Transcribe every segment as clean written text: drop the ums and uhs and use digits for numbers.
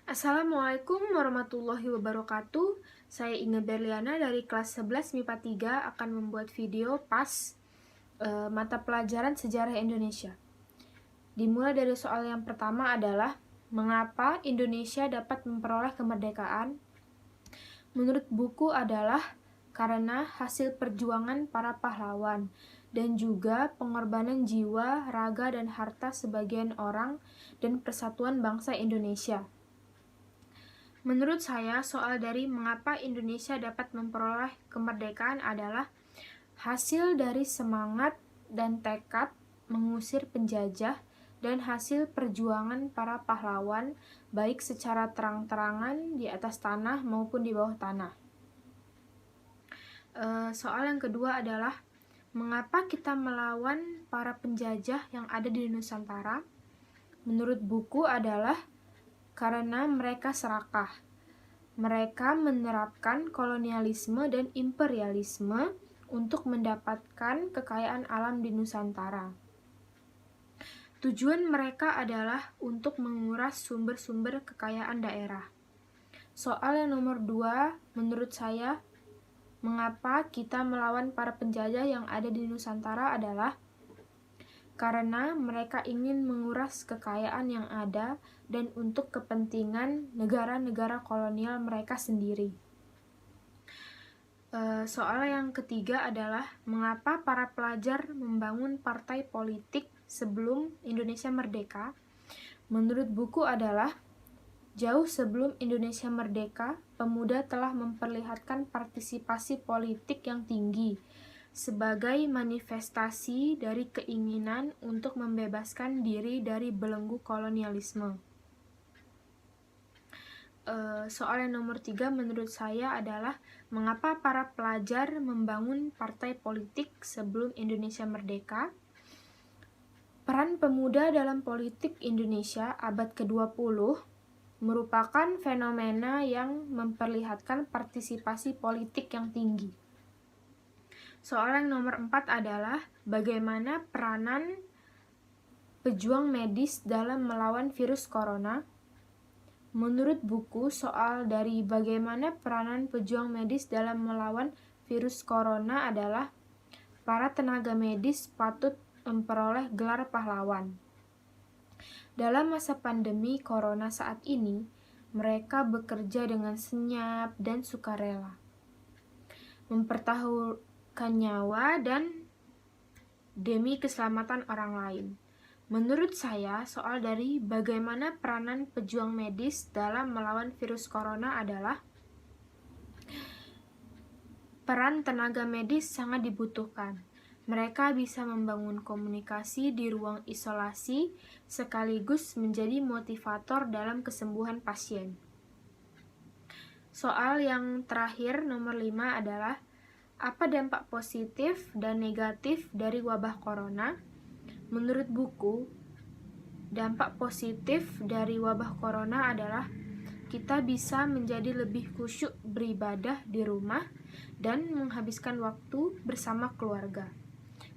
Assalamualaikum warahmatullahi wabarakatuh. Saya Inge Berliana dari kelas 11 MIPA 3 akan membuat video mata pelajaran sejarah Indonesia. Dimulai dari soal yang pertama adalah mengapa Indonesia dapat memperoleh kemerdekaan? Menurut buku adalah karena hasil perjuangan para pahlawan dan juga pengorbanan jiwa, raga, dan harta sebagian orang dan persatuan bangsa Indonesia. Menurut saya, soal dari mengapa Indonesia dapat memperoleh kemerdekaan adalah hasil dari semangat dan tekad mengusir penjajah dan hasil perjuangan para pahlawan, baik secara terang-terangan di atas tanah maupun di bawah tanah. Soal yang kedua adalah mengapa kita melawan para penjajah yang ada di Nusantara? Menurut buku adalah karena mereka serakah. Mereka menerapkan kolonialisme dan imperialisme untuk mendapatkan kekayaan alam di Nusantara. Tujuan mereka adalah untuk menguras sumber-sumber kekayaan daerah. Soal yang nomor 2, menurut saya, mengapa kita melawan para penjajah yang ada di Nusantara adalah karena mereka ingin menguras kekayaan yang ada dan untuk kepentingan negara-negara kolonial mereka sendiri. Soal yang ketiga adalah mengapa para pelajar membangun partai politik sebelum Indonesia merdeka? Menurut buku adalah jauh sebelum Indonesia merdeka, pemuda telah memperlihatkan partisipasi politik yang tinggi sebagai manifestasi dari keinginan untuk membebaskan diri dari belenggu kolonialisme. Soal yang nomor 3 menurut saya adalah mengapa para pelajar membangun partai politik sebelum Indonesia merdeka? Peran pemuda dalam politik Indonesia abad ke-20 merupakan fenomena yang memperlihatkan partisipasi politik yang tinggi. Soal yang nomor 4 adalah bagaimana peranan pejuang medis dalam melawan virus corona? Menurut buku, soal dari bagaimana peranan pejuang medis dalam melawan virus corona adalah para tenaga medis patut memperoleh gelar pahlawan. Dalam masa pandemi corona saat ini, mereka bekerja dengan senyap dan sukarela, mempertaruhkan nyawa dan demi keselamatan orang lain. Menurut saya, soal dari bagaimana peranan pejuang medis dalam melawan virus corona adalah peran tenaga medis sangat dibutuhkan. Mereka bisa membangun komunikasi di ruang isolasi sekaligus menjadi motivator dalam kesembuhan pasien. Soal yang terakhir, nomor 5 adalah apa dampak positif dan negatif dari wabah corona? Menurut buku, dampak positif dari wabah corona adalah kita bisa menjadi lebih khusyuk beribadah di rumah dan menghabiskan waktu bersama keluarga.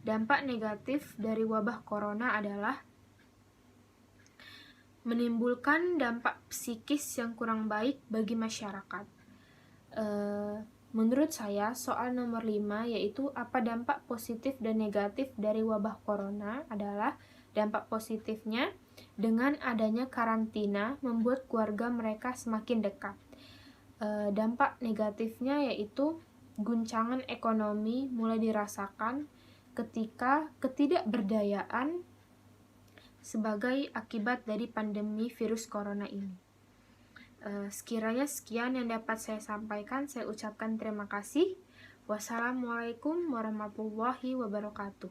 Dampak negatif dari wabah corona adalah menimbulkan dampak psikis yang kurang baik bagi masyarakat. Menurut saya, soal nomor 5 yaitu apa dampak positif dan negatif dari wabah corona adalah dampak positifnya dengan adanya karantina membuat keluarga mereka semakin dekat. Dampak negatifnya yaitu guncangan ekonomi mulai dirasakan ketika ketidakberdayaan sebagai akibat dari pandemi virus corona ini. Sekiranya sekian yang dapat saya sampaikan, saya ucapkan terima kasih. Wassalamualaikum warahmatullahi wabarakatuh.